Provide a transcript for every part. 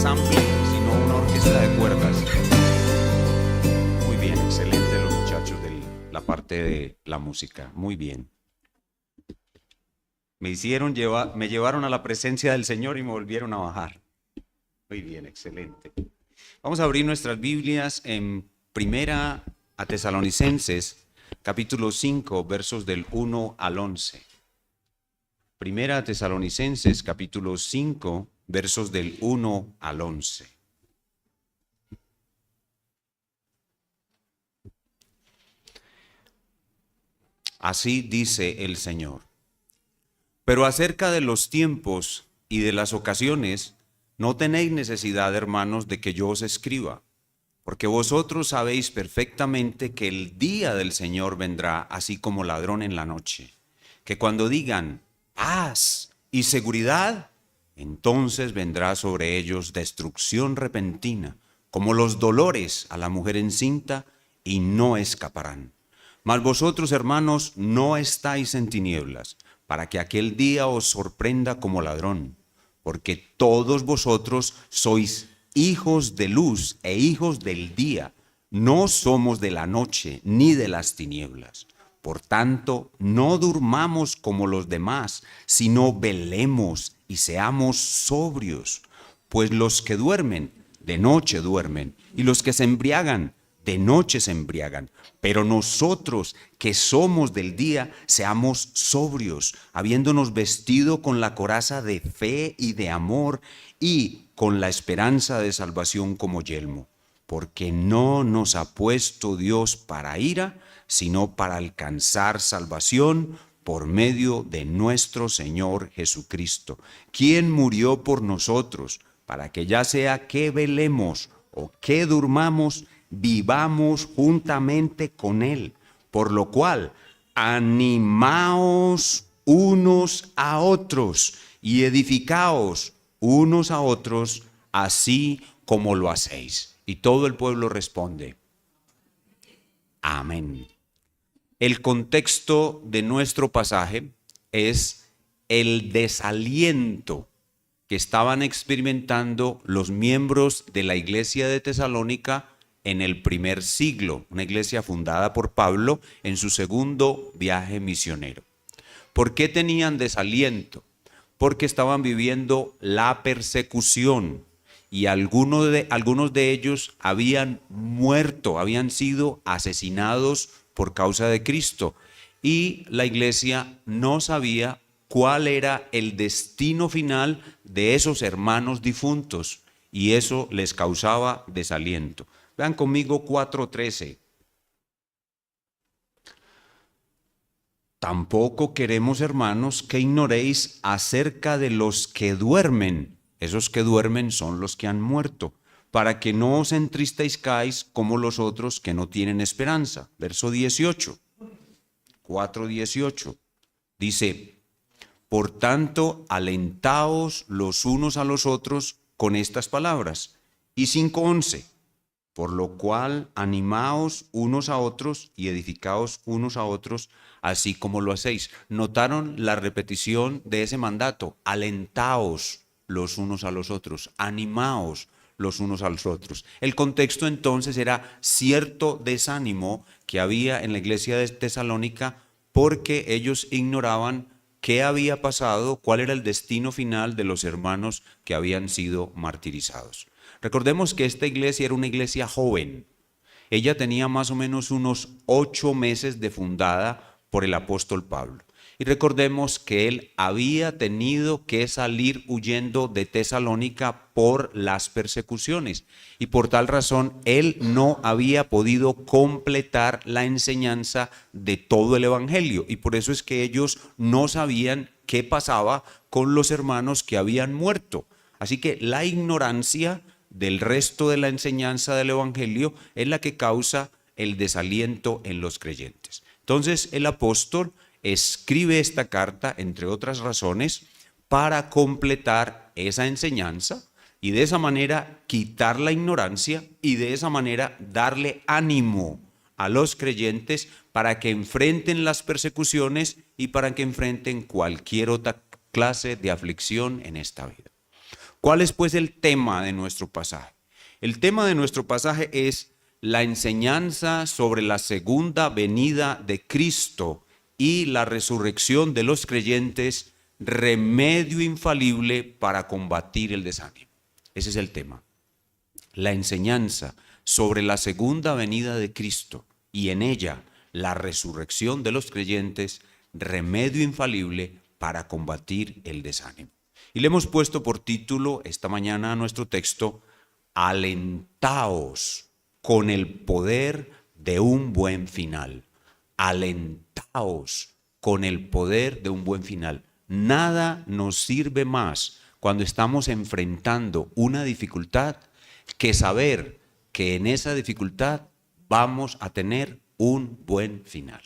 ensamble, sino una orquesta de cuerdas. Muy bien, excelente los muchachos de la parte de la música. Muy bien. Me llevaron a la presencia del Señor y me volvieron a bajar. Muy bien, excelente. Vamos a abrir nuestras Biblias en Primera a Tesalonicenses, capítulo 5, versos del 1 al 11. Primera a Tesalonicenses, capítulo 5, versos del 1 al 11. Así dice el Señor. Pero acerca de los tiempos y de las ocasiones, no tenéis necesidad, hermanos, de que yo os escriba, porque vosotros sabéis perfectamente que el día del Señor vendrá así como ladrón en la noche, que cuando digan paz y seguridad, entonces vendrá sobre ellos destrucción repentina, como los dolores a la mujer encinta, y no escaparán. Mas vosotros, hermanos, no estáis en tinieblas, para que aquel día os sorprenda como ladrón, porque todos vosotros sois hijos de luz e hijos del día, no somos de la noche ni de las tinieblas. Por tanto, no durmamos como los demás, sino velemos y seamos sobrios, pues los que duermen, de noche duermen, y los que se embriagan, de noche se embriagan. Pero nosotros que somos del día, seamos sobrios, habiéndonos vestido con la coraza de fe y de amor y con la esperanza de salvación como yelmo. Porque no nos ha puesto Dios para ira, sino para alcanzar salvación por medio de nuestro Señor Jesucristo, quien murió por nosotros, para que ya sea que velemos o que durmamos, vivamos juntamente con Él. Por lo cual, animaos unos a otros y edificaos unos a otros, así como lo hacéis. Y todo el pueblo responde, amén. El contexto de nuestro pasaje es el desaliento que estaban experimentando los miembros de la iglesia de Tesalónica en el primer siglo, una iglesia fundada por Pablo en su segundo viaje misionero. ¿Por qué tenían desaliento? Porque estaban viviendo la persecución y algunos de ellos habían muerto, habían sido asesinados por causa de Cristo, y la iglesia no sabía cuál era el destino final de esos hermanos difuntos, y eso les causaba desaliento. Vean conmigo 4:13. Tampoco queremos, hermanos, que ignoréis acerca de los que duermen. Esos que duermen son los que han muerto, para que no os entristezcáis como los otros que no tienen esperanza. Verso 18, 4:18. Dice, por tanto, alentaos los unos a los otros con estas palabras. Y 5:11. Por lo cual, animaos unos a otros y edificaos unos a otros, así como lo hacéis. ¿Notaron la repetición de ese mandato? Alentaos los unos a los otros, animaos los unos a los otros. El contexto entonces era cierto desánimo que había en la iglesia de Tesalónica porque ellos ignoraban qué había pasado, cuál era el destino final de los hermanos que habían sido martirizados. Recordemos que esta iglesia era una iglesia joven. Ella tenía más o menos unos 8 meses de fundada por el apóstol Pablo. Y recordemos que él había tenido que salir huyendo de Tesalónica por las persecuciones. Y por tal razón, él no había podido completar la enseñanza de todo el evangelio. Y por eso es que ellos no sabían qué pasaba con los hermanos que habían muerto. Así que la ignorancia del resto de la enseñanza del evangelio es la que causa el desaliento en los creyentes. Entonces el apóstol escribe esta carta, entre otras razones, para completar esa enseñanza y de esa manera quitar la ignorancia y de esa manera darle ánimo a los creyentes para que enfrenten las persecuciones y para que enfrenten cualquier otra clase de aflicción en esta vida. ¿Cuál es pues el tema de nuestro pasaje? El tema de nuestro pasaje es la enseñanza sobre la segunda venida de Cristo y la resurrección de los creyentes, remedio infalible para combatir el desánimo. Ese es el tema. La enseñanza sobre la segunda venida de Cristo y en ella la resurrección de los creyentes, remedio infalible para combatir el desánimo. Y le hemos puesto por título esta mañana a nuestro texto, alentaos con el poder de un buen final. Alentaos con el poder de un buen final. Nada nos sirve más cuando estamos enfrentando una dificultad que saber que en esa dificultad vamos a tener un buen final.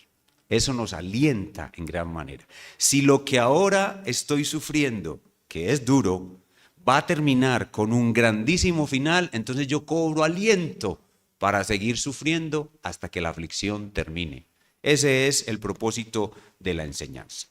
Eso nos alienta en gran manera. Si lo que ahora estoy sufriendo, que es duro, va a terminar con un grandísimo final, entonces yo cobro aliento para seguir sufriendo hasta que la aflicción termine. Ese es el propósito de la enseñanza.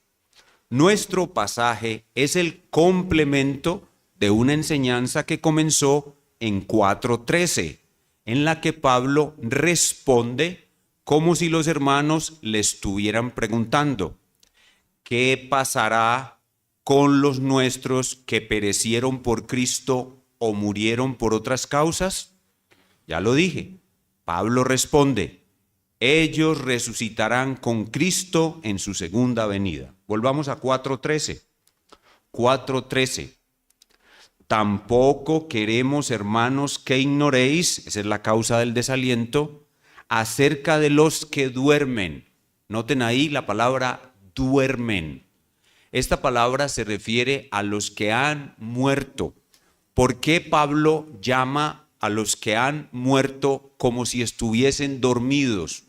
Nuestro pasaje es el complemento de una enseñanza que comenzó en 4:13, en la que Pablo responde como si los hermanos le estuvieran preguntando, ¿qué pasará con los nuestros que perecieron por Cristo o murieron por otras causas? Ya lo dije. Pablo responde, ellos resucitarán con Cristo en su segunda venida. Volvamos a 4:13. 4:13. Tampoco queremos, hermanos, que ignoréis, esa es la causa del desaliento, acerca de los que duermen. Noten ahí la palabra duermen. Esta palabra se refiere a los que han muerto. ¿Por qué Pablo llama a los que han muerto como si estuviesen dormidos?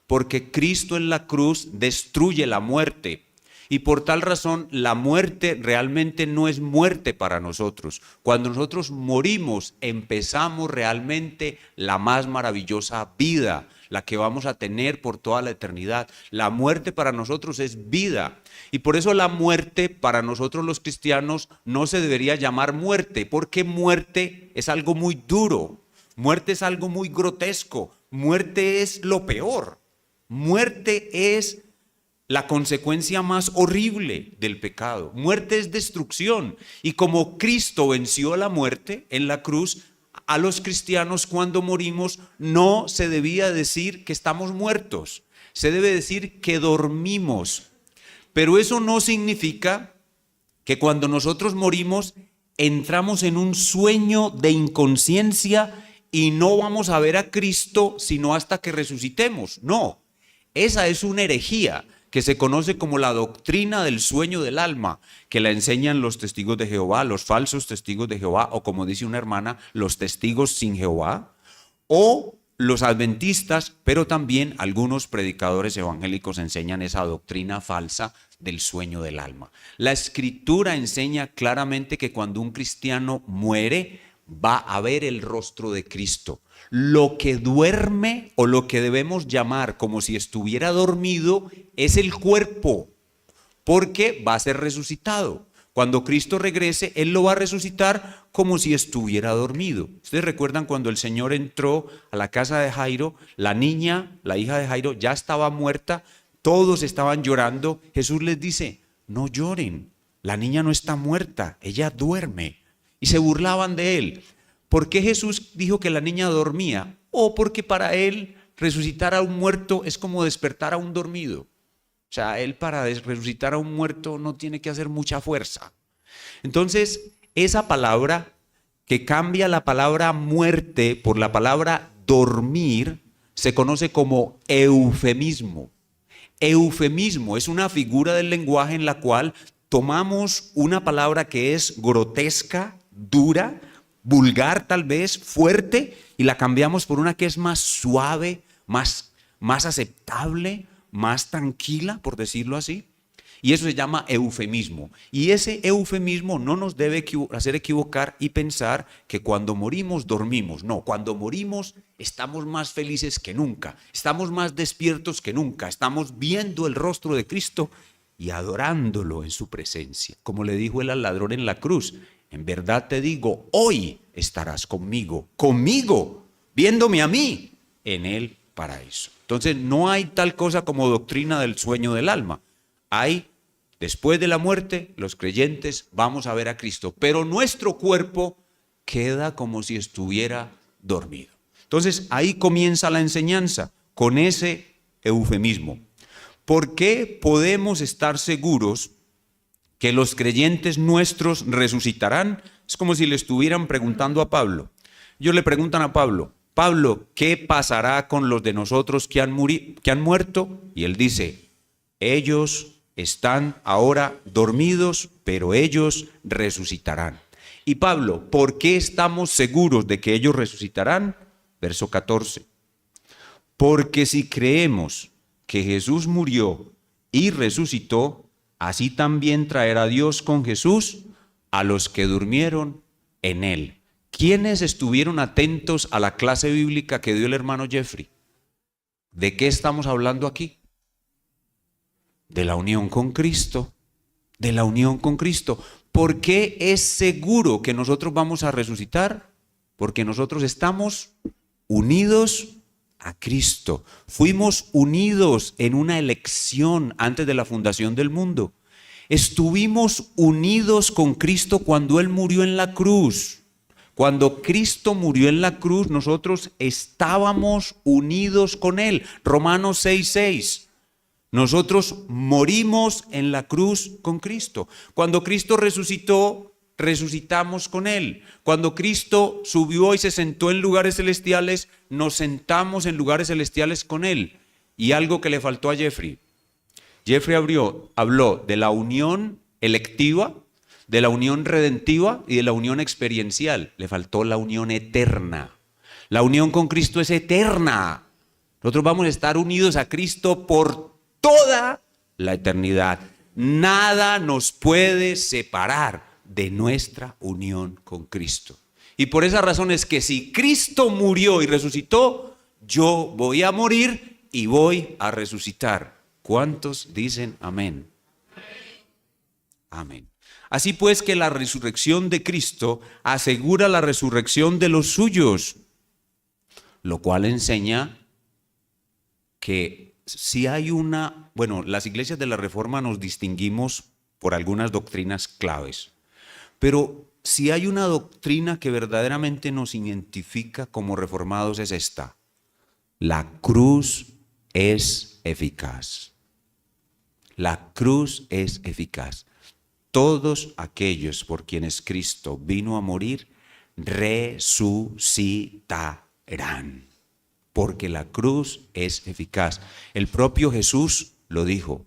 Porque Cristo en la cruz destruye la muerte. Y por tal razón la muerte realmente no es muerte para nosotros. Cuando nosotros morimos empezamos realmente la más maravillosa vida, la que vamos a tener por toda la eternidad. La muerte para nosotros es vida. Y por eso la muerte para nosotros los cristianos no se debería llamar muerte, porque muerte es algo muy duro, muerte es algo muy grotesco, muerte es lo peor, muerte es la consecuencia más horrible del pecado. Muerte es destrucción. Y como Cristo venció la muerte en la cruz, a los cristianos cuando morimos no se debía decir que estamos muertos. Se debe decir que dormimos. Pero eso no significa que cuando nosotros morimos entramos en un sueño de inconsciencia y no vamos a ver a Cristo sino hasta que resucitemos. No, esa es una herejía que se conoce como la doctrina del sueño del alma, que la enseñan los testigos de Jehová, los falsos testigos de Jehová, o como dice una hermana, los testigos sin Jehová, o los adventistas, pero también algunos predicadores evangélicos enseñan esa doctrina falsa del sueño del alma. La Escritura enseña claramente que cuando un cristiano muere, va a ver el rostro de Cristo. Lo que duerme o lo que debemos llamar como si estuviera dormido es el cuerpo, porque va a ser resucitado. Cuando Cristo regrese, Él lo va a resucitar como si estuviera dormido. Ustedes recuerdan cuando el Señor entró a la casa de Jairo, la niña, la hija de Jairo, ya estaba muerta, todos estaban llorando. Jesús les dice, no lloren, la niña no está muerta, ella duerme. Y se burlaban de Él. ¿Por qué Jesús dijo que la niña dormía? O porque para Él resucitar a un muerto es como despertar a un dormido. O sea, Él para resucitar a un muerto no tiene que hacer mucha fuerza. Entonces, esa palabra que cambia la palabra muerte por la palabra dormir se conoce como eufemismo. Eufemismo es una figura del lenguaje en la cual tomamos una palabra que es grotesca, dura, vulgar tal vez, fuerte, y la cambiamos por una que es más suave, más aceptable, más tranquila, por decirlo así. Y eso se llama eufemismo. Y ese eufemismo no nos debe hacer equivocar y pensar que cuando morimos dormimos. No, cuando morimos estamos más felices que nunca, estamos más despiertos que nunca, estamos viendo el rostro de Cristo y adorándolo en su presencia. Como le dijo él al ladrón en la cruz, En verdad te digo, hoy estarás conmigo, viéndome a mí en el paraíso. Entonces no hay tal cosa como doctrina del sueño del alma. Hay, después de la muerte, los creyentes vamos a ver a Cristo, pero nuestro cuerpo queda como si estuviera dormido. Entonces ahí comienza la enseñanza con ese eufemismo. ¿Por qué podemos estar seguros que los creyentes nuestros resucitarán? Es como si le estuvieran preguntando a Pablo. Ellos le preguntan a Pablo, Pablo, ¿qué pasará con los de nosotros que han muerto? Y él dice, ellos están ahora dormidos, pero ellos resucitarán. Y Pablo, ¿por qué estamos seguros de que ellos resucitarán? Verso 14. Porque si creemos que Jesús murió y resucitó, así también traerá Dios con Jesús a los que durmieron en él. ¿Quiénes estuvieron atentos a la clase bíblica que dio el hermano Jeffrey? ¿De qué estamos hablando aquí? De la unión con Cristo, de la unión con Cristo. ¿Por qué es seguro que nosotros vamos a resucitar? Porque nosotros estamos unidos a Cristo. Fuimos unidos en una elección antes de la fundación del mundo. Estuvimos unidos con Cristo cuando Él murió en la cruz. Cuando Cristo murió en la cruz, nosotros estábamos unidos con Él. Romanos 6:6. Nosotros morimos en la cruz con Cristo. Cuando Cristo resucitó, resucitamos con Él. Cuando Cristo subió y se sentó en lugares celestiales, nos sentamos en lugares celestiales con Él. Y algo que le faltó a Jeffrey. Jeffrey habló de la unión electiva, de la unión redentiva y de la unión experiencial. Le faltó la unión eterna. La unión con Cristo es eterna. Nosotros vamos a estar unidos a Cristo por toda la eternidad. Nada nos puede separar de nuestra unión con Cristo. Y por esa razón es que si Cristo murió y resucitó, yo voy a morir y voy a resucitar. ¿Cuántos dicen amén? Amén. Así pues que la resurrección de Cristo asegura la resurrección de los suyos, lo cual enseña que si hay las iglesias de la Reforma nos distinguimos por algunas doctrinas claves, pero si hay una doctrina que verdaderamente nos identifica como reformados es esta: la cruz es eficaz. La cruz es eficaz. Todos aquellos por quienes Cristo vino a morir resucitarán, porque la cruz es eficaz. El propio Jesús lo dijo: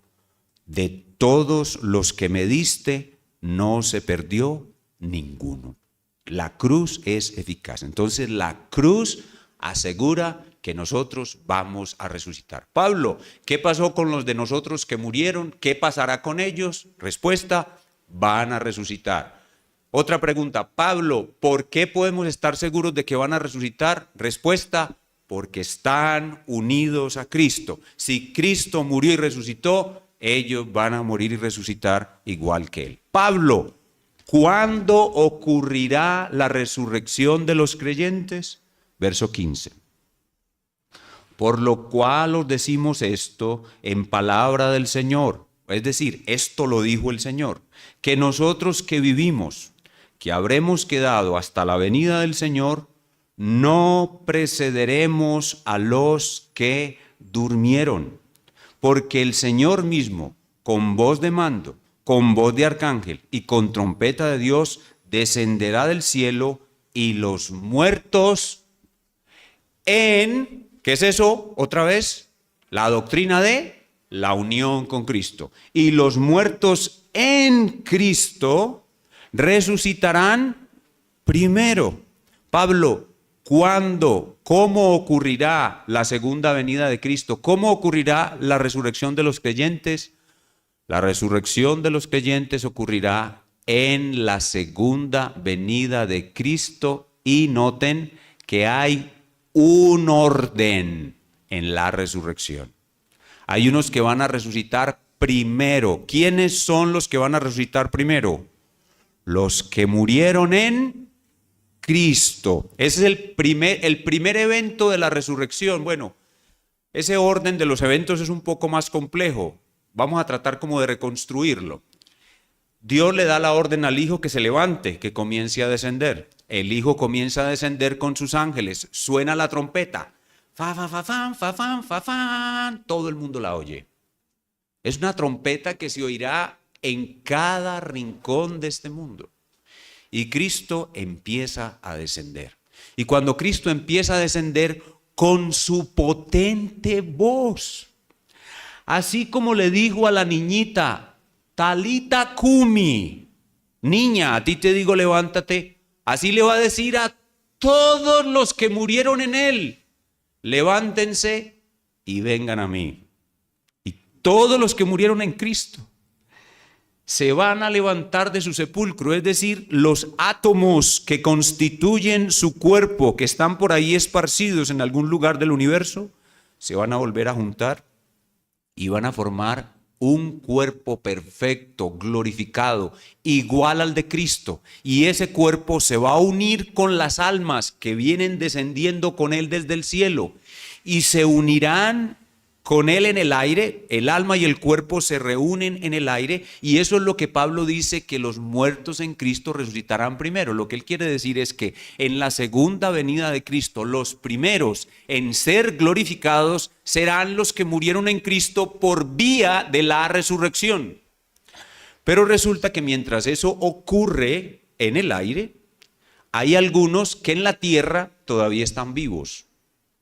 de todos los que me diste, no se perdió ninguno. La cruz es eficaz. Entonces la cruz asegura que nosotros vamos a resucitar. Pablo, ¿qué pasó con los de nosotros que murieron? ¿Qué pasará con ellos? Respuesta: van a resucitar. Otra pregunta: Pablo, ¿por qué podemos estar seguros de que van a resucitar? Respuesta: porque están unidos a Cristo. Si Cristo murió y resucitó, ellos van a morir y resucitar igual que Él. Pablo, ¿cuándo ocurrirá la resurrección de los creyentes? Verso 15. Por lo cual os decimos esto en palabra del Señor. Es decir, esto lo dijo el Señor, que nosotros que vivimos, que habremos quedado hasta la venida del Señor, no precederemos a los que durmieron, porque el Señor mismo, con voz de mando, con voz de arcángel y con trompeta de Dios, descenderá del cielo, y los muertos ¿qué es eso? Otra vez, la doctrina de la unión con Cristo. Y los muertos en Cristo resucitarán primero. Pablo, ¿cuándo? ¿Cómo ocurrirá la segunda venida de Cristo? ¿Cómo ocurrirá la resurrección de los creyentes? La resurrección de los creyentes ocurrirá en la segunda venida de Cristo, y noten que hay un orden en la resurrección. Hay unos que van a resucitar primero. ¿Quiénes son los que van a resucitar primero? los que murieron en Cristo. Ese es el primer evento de la resurrección. Bueno, ese orden de los eventos es un poco más complejo. Vamos a tratar como de reconstruirlo. Dios le da la orden al Hijo que se levante, que comience a descender. El Hijo comienza a descender con sus ángeles. Suena la trompeta. Fa, fa, fa, fan, fa, fan, fa, fan. Todo el mundo la oye. Es una trompeta que se oirá en cada rincón de este mundo. Y Cristo empieza a descender. Y cuando Cristo empieza a descender con su potente voz, así como le dijo a la niñita, Talita Cumi, niña, a ti te digo levántate, así le va a decir a todos los que murieron en él, levántense y vengan a mí. Y todos los que murieron en Cristo se van a levantar de su sepulcro, es decir, los átomos que constituyen su cuerpo, que están por ahí esparcidos en algún lugar del universo, se van a volver a juntar y van a formar un cuerpo perfecto, glorificado, igual al de Cristo. Y ese cuerpo se va a unir con las almas que vienen descendiendo con él desde el cielo y se unirán con él en el aire. El alma y el cuerpo se reúnen en el aire, y eso es lo que Pablo dice, que los muertos en Cristo resucitarán primero. Lo que él quiere decir es que en la segunda venida de Cristo, los primeros en ser glorificados serán los que murieron en Cristo por vía de la resurrección. Pero resulta que mientras eso ocurre en el aire, hay algunos que en la tierra todavía están vivos.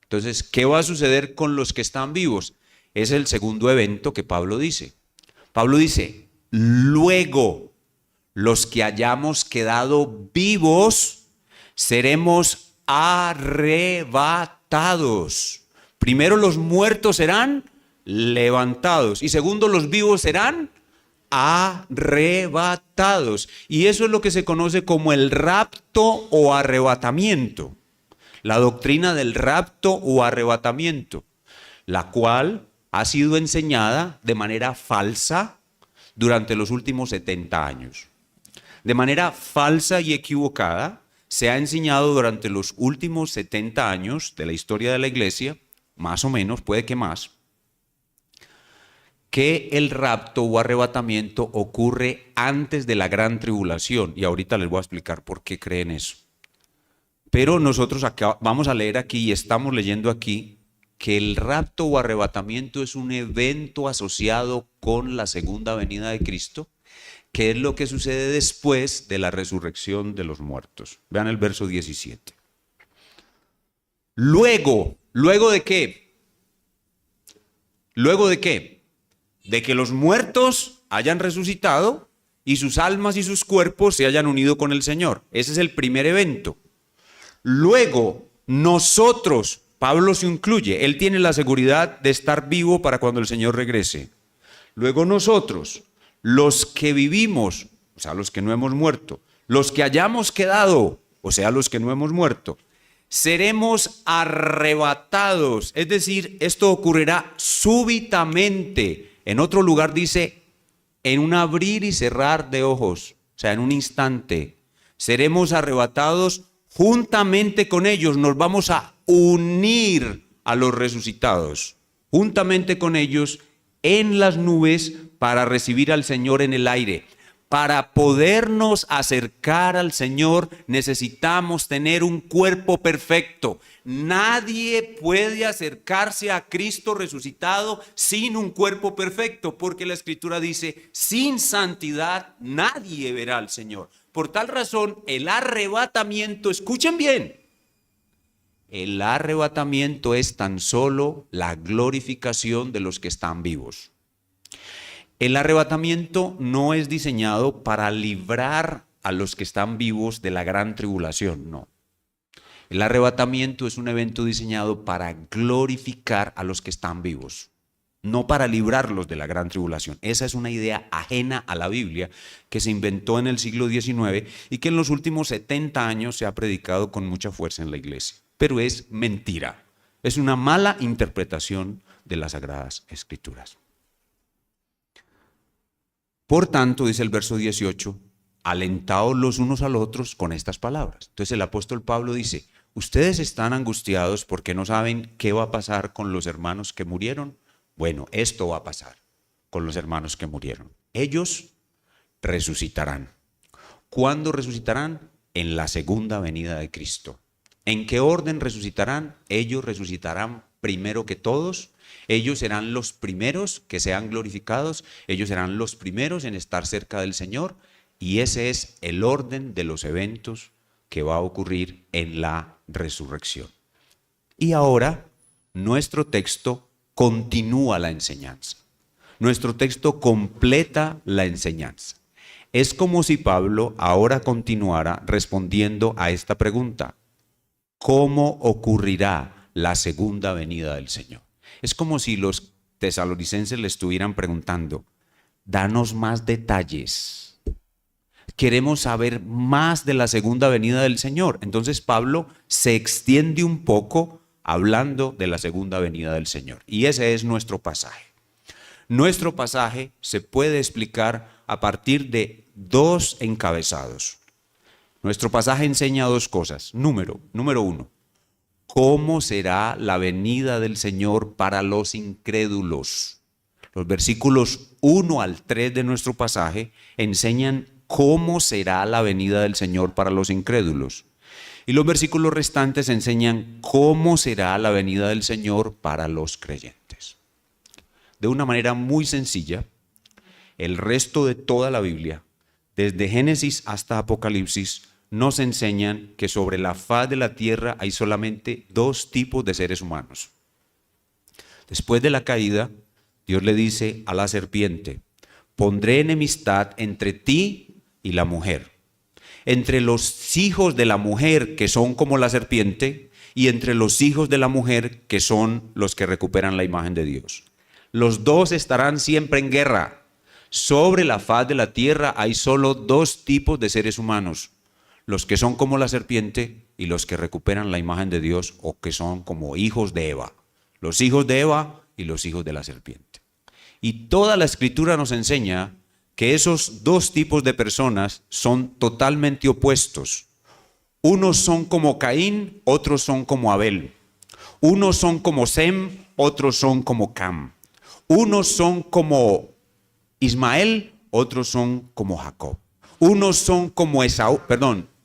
Entonces, ¿qué va a suceder con los que están vivos? Es el segundo evento que Pablo dice. Pablo dice, luego los que hayamos quedado vivos seremos arrebatados. Primero los muertos serán levantados y segundo los vivos serán arrebatados. Y eso es lo que se conoce como el rapto o arrebatamiento. La doctrina del rapto o arrebatamiento, la cual ha sido enseñada de manera falsa durante los últimos 70 años. De manera falsa y equivocada se ha enseñado durante los últimos 70 años de la historia de la iglesia, más o menos, puede que más, que el rapto o arrebatamiento ocurre antes de la gran tribulación. Y ahorita les voy a explicar por qué creen eso. Pero nosotros acá vamos a leer aquí y estamos leyendo aquí que el rapto o arrebatamiento es un evento asociado con la segunda venida de Cristo, que es lo que sucede después de la resurrección de los muertos. Vean el verso 17. ¿Luego de qué? ¿Luego de qué? De que los muertos hayan resucitado y sus almas y sus cuerpos se hayan unido con el Señor. Ese es el primer evento. Luego, nosotros, Pablo se incluye, él tiene la seguridad de estar vivo para cuando el Señor regrese. Luego nosotros, los que vivimos, o sea, los que no hemos muerto, los que hayamos quedado, o sea, los que no hemos muerto, seremos arrebatados. Es decir, esto ocurrirá súbitamente. En otro lugar dice, en un abrir y cerrar de ojos, o sea, en un instante. Seremos arrebatados juntamente con ellos, nos vamos a unir a los resucitados, juntamente con ellos en las nubes para recibir al Señor en el aire. Para podernos acercar al Señor necesitamos tener un cuerpo perfecto. Nadie puede acercarse a Cristo resucitado sin un cuerpo perfecto, porque la Escritura dice, sin santidad nadie verá al Señor. Por tal razón, el arrebatamiento, escuchen bien, el arrebatamiento es tan solo la glorificación de los que están vivos. El arrebatamiento no es diseñado para librar a los que están vivos de la gran tribulación, no. El arrebatamiento es un evento diseñado para glorificar a los que están vivos, no para librarlos de la gran tribulación. Esa es una idea ajena a la Biblia que se inventó en el siglo XIX y que en los últimos 70 años se ha predicado con mucha fuerza en la iglesia. Pero es mentira, es una mala interpretación de las Sagradas Escrituras. Por tanto, dice el verso 18, alentaos los unos a los otros con estas palabras. Entonces el apóstol Pablo dice, ustedes están angustiados porque no saben qué va a pasar con los hermanos que murieron. Bueno, esto va a pasar con los hermanos que murieron. Ellos resucitarán. ¿Cuándo resucitarán? En la segunda venida de Cristo. ¿En qué orden resucitarán? Ellos resucitarán primero que todos. Ellos serán los primeros que sean glorificados. Ellos serán los primeros en estar cerca del Señor. Y ese es el orden de los eventos que va a ocurrir en la resurrección. Y ahora nuestro texto continúa la enseñanza. Nuestro texto completa la enseñanza. Es como si Pablo ahora continuara respondiendo a esta pregunta: ¿cómo ocurrirá la segunda venida del Señor? Es como si los tesalonicenses le estuvieran preguntando: danos más detalles. Queremos saber más de la segunda venida del Señor. Entonces Pablo se extiende un poco hablando de la segunda venida del Señor. Y ese es nuestro pasaje. Nuestro pasaje se puede explicar a partir de dos encabezados. Nuestro pasaje enseña dos cosas. Número uno, ¿cómo será la venida del Señor para los incrédulos? Los versículos 1 al 3 de nuestro pasaje enseñan cómo será la venida del Señor para los incrédulos. Y los versículos restantes enseñan cómo será la venida del Señor para los creyentes. De una manera muy sencilla, el resto de toda la Biblia, desde Génesis hasta Apocalipsis, nos enseñan que sobre la faz de la tierra hay solamente dos tipos de seres humanos. Después de la caída, Dios le dice a la serpiente: pondré enemistad entre ti y la mujer, entre los hijos de la mujer que son como la serpiente y entre los hijos de la mujer que son los que recuperan la imagen de Dios. Los dos estarán siempre en guerra. Sobre la faz de la tierra hay solo dos tipos de seres humanos: los que son como la serpiente y los que recuperan la imagen de Dios, o que son como hijos de Eva. Los hijos de Eva y los hijos de la serpiente. Y toda la Escritura nos enseña que esos dos tipos de personas son totalmente opuestos. Unos son como Caín, otros son como Abel. Unos son como Sem, otros son como Cam. Unos son como Ismael, otros son como Jacob. Unos son como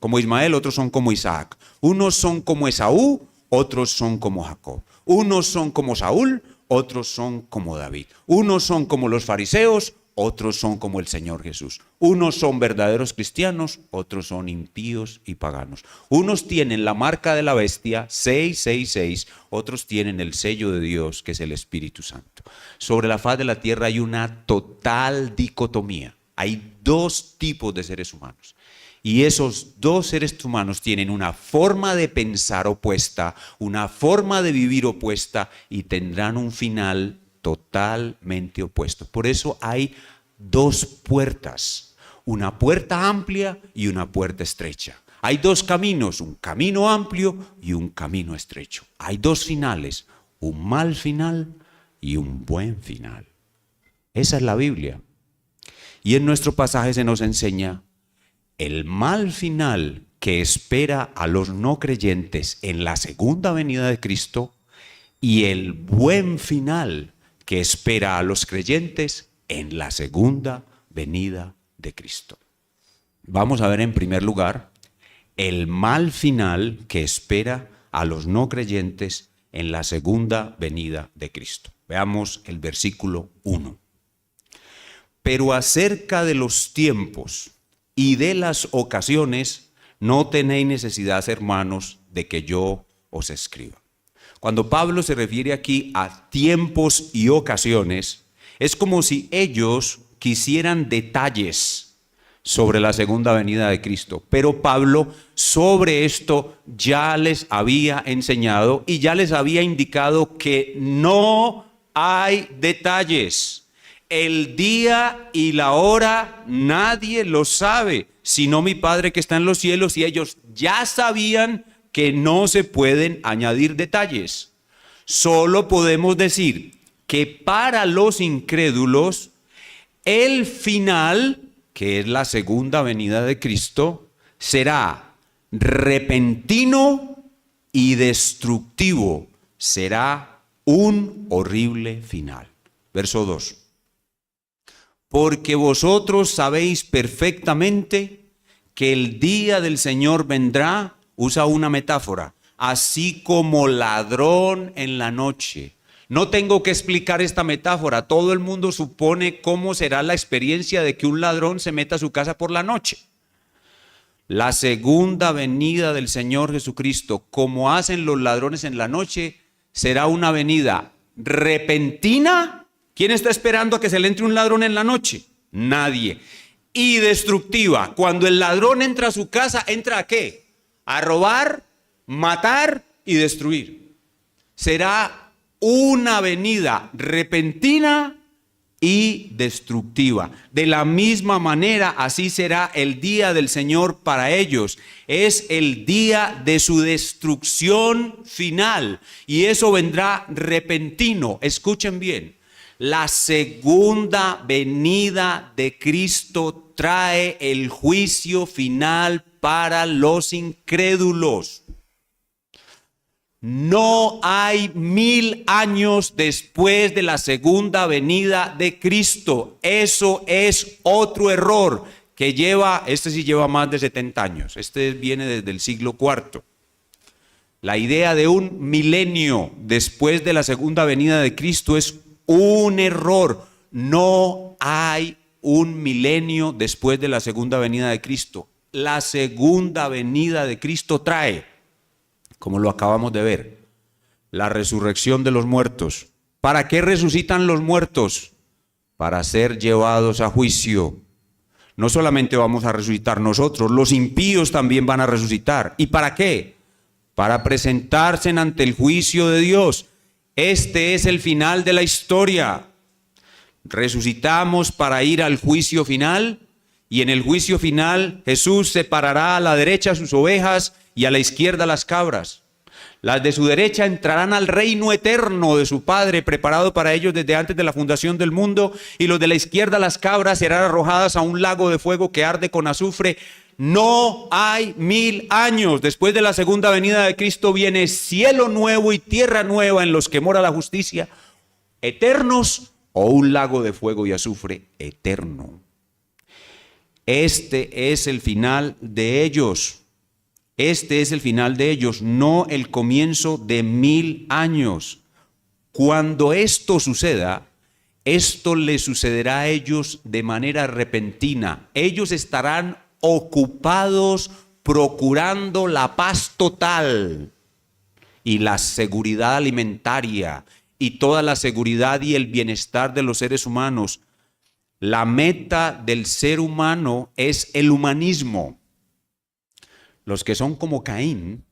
como Ismael, otros son como Isaac. Unos son como Esaú, otros son como Jacob. Unos son como Saúl, otros son como David. Unos son como los fariseos, otros son como el Señor Jesús. Unos son verdaderos cristianos, otros son impíos y paganos. Unos tienen la marca de la bestia, 666, otros tienen el sello de Dios, que es el Espíritu Santo. Sobre la faz de la tierra hay una total dicotomía. Hay dos tipos de seres humanos. Y esos dos seres humanos tienen una forma de pensar opuesta, una forma de vivir opuesta, y tendrán un final totalmente opuesto. Por eso hay dos puertas, una puerta amplia y una puerta estrecha. Hay dos caminos, un camino amplio y un camino estrecho. Hay dos finales, un mal final y un buen final. Esa es la Biblia. Y en nuestro pasaje se nos enseña el mal final que espera a los no creyentes en la segunda venida de Cristo y el buen final que espera a los creyentes en la segunda venida de Cristo. Vamos a ver en primer lugar el mal final que espera a los no creyentes en la segunda venida de Cristo. Veamos el versículo 1. Pero acerca de los tiempos y de las ocasiones, no tenéis necesidad, hermanos, de que yo os escriba. Cuando Pablo se refiere aquí a tiempos y ocasiones, es como si ellos quisieran detalles sobre la segunda venida de Cristo. Pero Pablo sobre esto ya les había enseñado y ya les había indicado que no hay detalles. El día y la hora nadie lo sabe, sino mi Padre que está en los cielos, y ellos ya sabían que no se pueden añadir detalles. Solo podemos decir que para los incrédulos el final que es la segunda venida de Cristo, será repentino y destructivo. Será un horrible final. Verso 2. Porque vosotros sabéis perfectamente que el día del Señor vendrá, usa una metáfora, así como ladrón en la noche. No tengo que explicar esta metáfora. Todo el mundo supone cómo será la experiencia de que un ladrón se meta a su casa por la noche. La segunda venida del Señor Jesucristo, como hacen los ladrones en la noche, será una venida repentina. ¿Quién está esperando a que se le entre un ladrón en la noche? Nadie. Y destructiva. Cuando el ladrón entra a su casa, ¿entra a qué? A robar, matar y destruir. Será una venida repentina y destructiva. De la misma manera, así será el día del Señor para ellos. Es el día de su destrucción final. Y eso vendrá repentino. Escuchen bien. La segunda venida de Cristo trae el juicio final para los incrédulos. No hay 1000 años después de la segunda venida de Cristo. Eso es otro error que este sí lleva más de 70 años. Este viene desde el siglo IV. La idea de un milenio después de la segunda venida de Cristo es un error. No hay un milenio después de la segunda venida de Cristo. La segunda venida de Cristo trae, como lo acabamos de ver, la resurrección de los muertos. ¿Para qué resucitan los muertos? Para ser llevados a juicio. No solamente vamos a resucitar nosotros, los impíos también van a resucitar. ¿Y para qué? Para presentarse ante el juicio de Dios. Este es el final de la historia. Resucitamos para ir al juicio final, y en el juicio final Jesús separará a la derecha sus ovejas y a la izquierda las cabras. Las de su derecha entrarán al reino eterno de su Padre, preparado para ellos desde antes de la fundación del mundo, y los de la izquierda, las cabras, serán arrojadas a un lago de fuego que arde con azufre. No hay 1000 años. Después de la segunda venida de Cristo viene cielo nuevo y tierra nueva en los que mora la justicia, eternos, o un lago de fuego y azufre eterno. Este es el final de ellos. Este es el final de ellos, no el comienzo de 1000 años. Cuando esto suceda, esto les sucederá a ellos de manera repentina. Ellos estarán ocupados procurando la paz total y la seguridad alimentaria y toda la seguridad y el bienestar de los seres humanos. La meta del ser humano es el humanismo. Los que son como Caín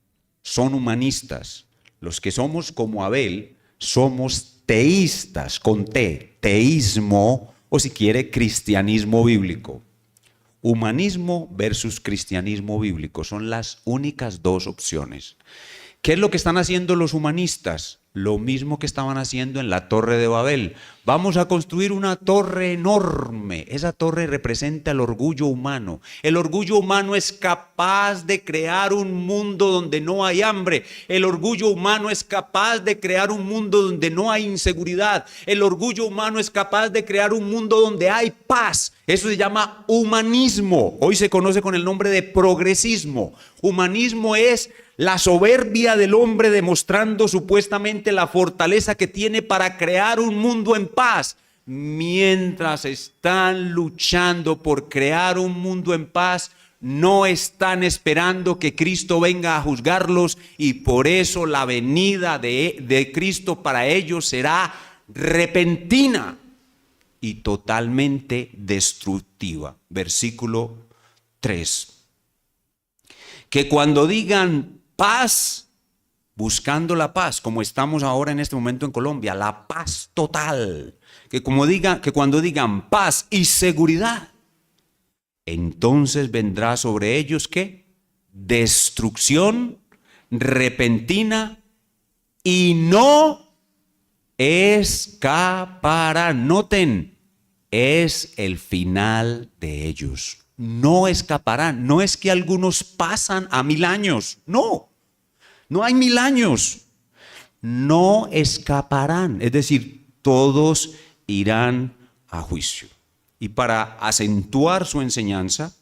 son humanistas. Los que somos como Abel somos teístas, con T, teísmo, o si quiere, cristianismo bíblico. Humanismo versus cristianismo bíblico son las únicas dos opciones. ¿Qué es lo que están haciendo los humanistas? Lo mismo que estaban haciendo en la Torre de Babel. Vamos a construir una torre enorme. Esa torre representa el orgullo humano. El orgullo humano es capaz de crear un mundo donde no hay hambre. El orgullo humano es capaz de crear un mundo donde no hay inseguridad. El orgullo humano es capaz de crear un mundo donde hay paz. Eso se llama humanismo. Hoy se conoce con el nombre de progresismo. Humanismo es la soberbia del hombre demostrando supuestamente la fortaleza que tiene para crear un mundo en paz. Mientras están luchando por crear un mundo en paz, no están esperando que Cristo venga a juzgarlos, y por eso la venida de Cristo para ellos será repentina y totalmente destructiva. Versículo 3. Que cuando digan paz, buscando la paz, como estamos ahora en este momento en Colombia, la paz total, que cuando digan paz y seguridad, entonces vendrá sobre ellos ¿qué? Destrucción repentina, y no escaparán. Noten, es el final de ellos. No escaparán. No es que algunos pasan a 1000 años. No, no hay 1000 años. No escaparán. Es decir, todos irán a juicio. Y para acentuar su enseñanza,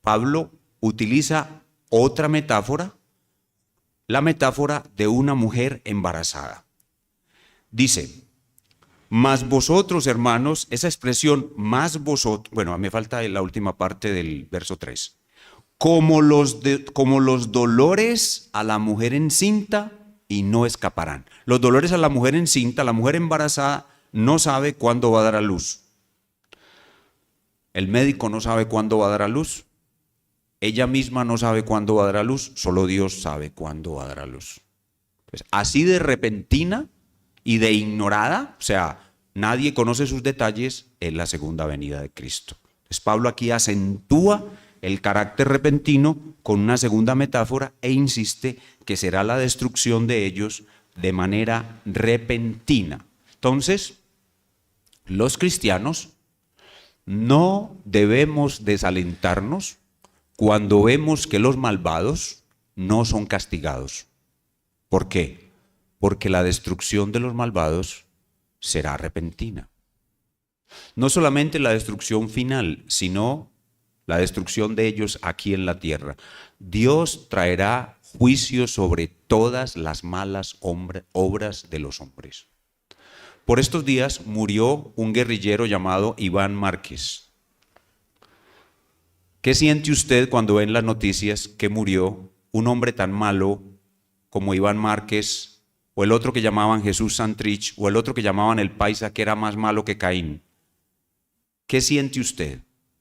Pablo utiliza otra metáfora, la metáfora de una mujer embarazada. Dice, mas vosotros, hermanos, esa expresión, más vosotros, bueno, me falta la última parte del verso 3. Como los dolores a la mujer encinta y no escaparán. Los dolores a la mujer encinta, la mujer embarazada no sabe cuándo va a dar a luz. El médico no sabe cuándo va a dar a luz. Ella misma no sabe cuándo va a dar a luz. Solo Dios sabe cuándo va a dar a luz. Pues así de repentina y de ignorada, o sea, nadie conoce sus detalles, en la segunda venida de Cristo. Entonces Pablo aquí acentúa el carácter repentino con una segunda metáfora e insiste que será la destrucción de ellos de manera repentina. Entonces, los cristianos no debemos desalentarnos cuando vemos que los malvados no son castigados. ¿Por qué? Porque la destrucción de los malvados será repentina. No solamente la destrucción final, sino la destrucción de ellos aquí en la tierra. Dios traerá juicio sobre todas las malas obras de los hombres. Por estos días murió un guerrillero llamado Iván Márquez. ¿Qué siente usted cuando ve en las noticias que murió un hombre tan malo como Iván Márquez, o el otro que llamaban Jesús Santrich, o el otro que llamaban el Paisa, que era más malo que Caín? ¿Qué siente usted?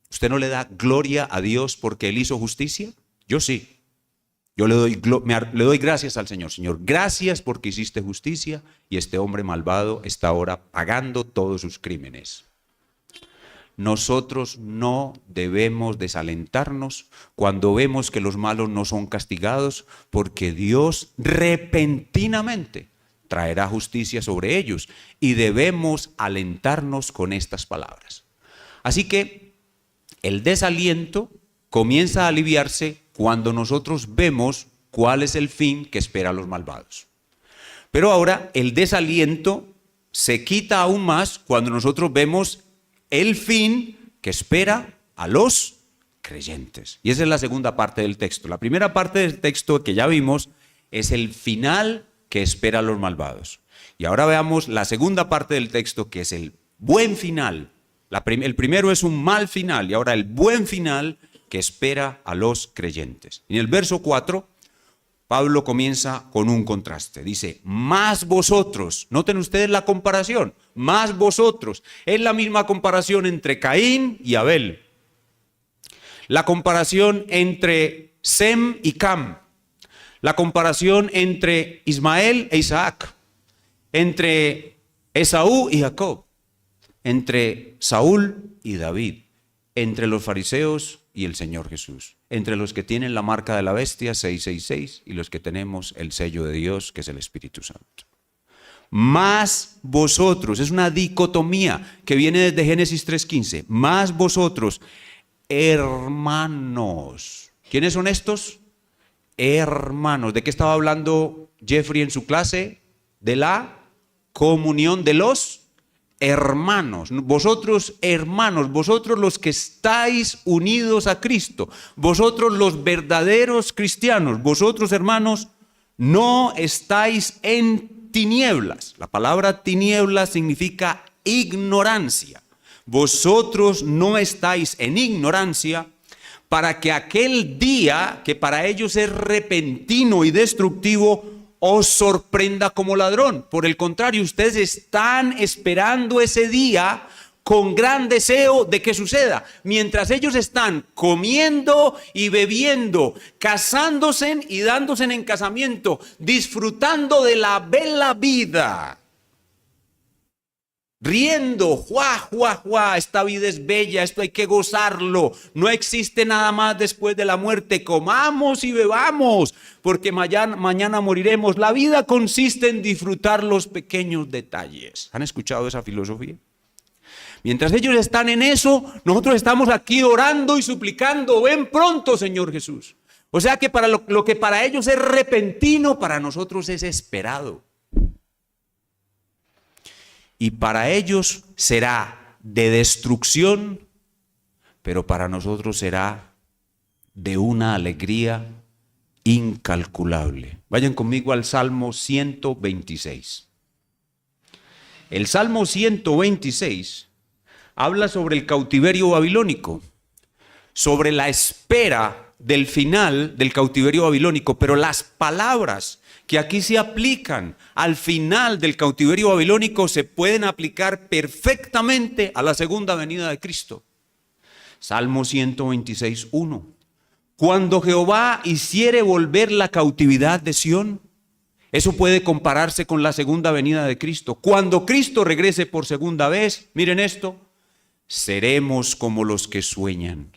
¿Usted no le da gloria a Dios porque Él hizo justicia? Yo sí. Yo le doy gracias al Señor. Señor, gracias porque hiciste justicia y este hombre malvado está ahora pagando todos sus crímenes. Nosotros no debemos desalentarnos cuando vemos que los malos no son castigados, porque Dios repentinamente traerá justicia sobre ellos y debemos alentarnos con estas palabras. Así que el desaliento comienza a aliviarse cuando nosotros vemos cuál es el fin que espera a los malvados. Pero ahora el desaliento se quita aún más cuando nosotros vemos el fin que espera a los creyentes. Y esa es la segunda parte del texto. La primera parte del texto que ya vimos es el final que espera a los malvados. Y ahora veamos la segunda parte del texto, que es el buen final. El primero es un mal final y ahora el buen final que espera a los creyentes. En el verso 4, Pablo comienza con un contraste. Dice, más vosotros. Noten ustedes la comparación. Más vosotros. Es la misma comparación entre Caín y Abel. La comparación entre Sem y Cam. La comparación entre Ismael e Isaac. Entre Esaú y Jacob. Entre Saúl y David. Entre los fariseos y el Señor Jesús. Entre los que tienen la marca de la bestia, 666, y los que tenemos el sello de Dios, que es el Espíritu Santo. Más vosotros, es una dicotomía que viene desde Génesis 3:15. Más vosotros, hermanos. ¿Quiénes son estos? Hermanos. ¿De qué estaba hablando Jeffrey en su clase? De la comunión de los hermanos. Vosotros hermanos, vosotros los que estáis unidos a Cristo, vosotros los verdaderos cristianos, vosotros hermanos no estáis en tinieblas. La palabra tinieblas significa ignorancia. Vosotros no estáis en ignorancia para que aquel día que para ellos es repentino y destructivo os sorprenda como ladrón. Por el contrario, ustedes están esperando ese día con gran deseo de que suceda. Mientras ellos están comiendo y bebiendo, casándose y dándose en casamiento, disfrutando de la bella vida, riendo, juá, juá, juá, esta vida es bella, esto hay que gozarlo, no existe nada más después de la muerte, comamos y bebamos, porque mañana moriremos. La vida consiste en disfrutar los pequeños detalles. ¿Han escuchado esa filosofía? Mientras ellos están en eso, nosotros estamos aquí orando y suplicando, ven pronto, Señor Jesús. O sea que para lo que para ellos es repentino, para nosotros es esperado. Y para ellos será de destrucción, pero para nosotros será de una alegría incalculable. Vayan conmigo al Salmo 126. El Salmo 126 habla sobre el cautiverio babilónico, sobre la espera del final del cautiverio babilónico, pero las palabras que aquí se aplican al final del cautiverio babilónico se pueden aplicar perfectamente a la segunda venida de Cristo. Salmo 126, 1. Cuando Jehová hiciere volver la cautividad de Sión, eso puede compararse con la segunda venida de Cristo. Cuando Cristo regrese por segunda vez, miren esto, seremos como los que sueñan.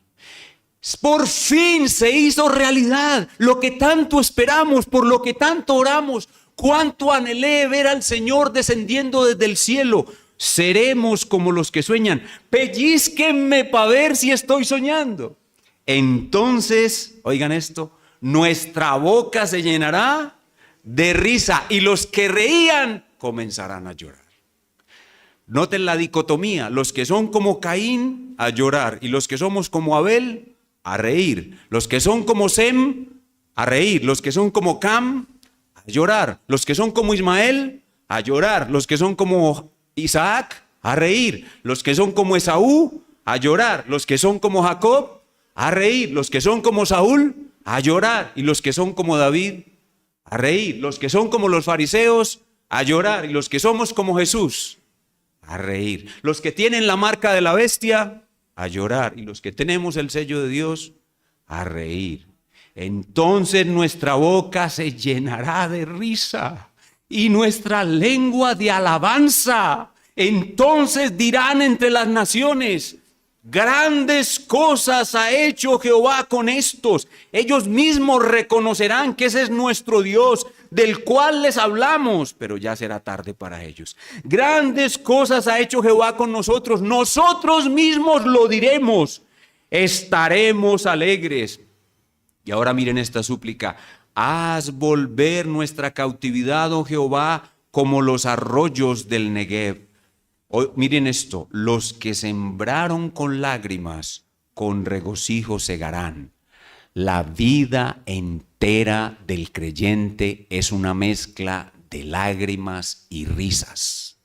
Por fin se hizo realidad lo que tanto esperamos, por lo que tanto oramos. Cuánto anhelé ver al Señor descendiendo desde el cielo. Seremos como los que sueñan. Pellizquenme para ver si estoy soñando. Entonces, oigan esto, nuestra boca se llenará de risa y los que reían comenzarán a llorar. Noten la dicotomía, los que son como Caín a llorar y los que somos como Abel a reír, los que son como Sem a reír, los que son como Cam a llorar, los que son como Ismael a llorar, los que son como Isaac a reír, los que son como Esaú a llorar, los que son como Jacob a reír, los que son como Saúl a llorar y los que son como David a reír, los que son como los fariseos a llorar y los que somos como Jesús a reír, los que tienen la marca de la bestia a llorar y los que tenemos el sello de Dios a reír. Entonces nuestra boca se llenará de risa y nuestra lengua de alabanza. Entonces dirán entre las naciones, grandes cosas ha hecho Jehová con estos. Ellos mismos reconocerán que ese es nuestro Dios, del cual les hablamos, pero ya será tarde para ellos. Grandes cosas ha hecho Jehová con nosotros. Nosotros mismos lo diremos. Estaremos alegres. Y ahora miren esta súplica. Haz volver nuestra cautividad, oh Jehová, como los arroyos del Negev. Miren esto, los que sembraron con lágrimas, con regocijo segarán. La vida entera del creyente es una mezcla de lágrimas y risas.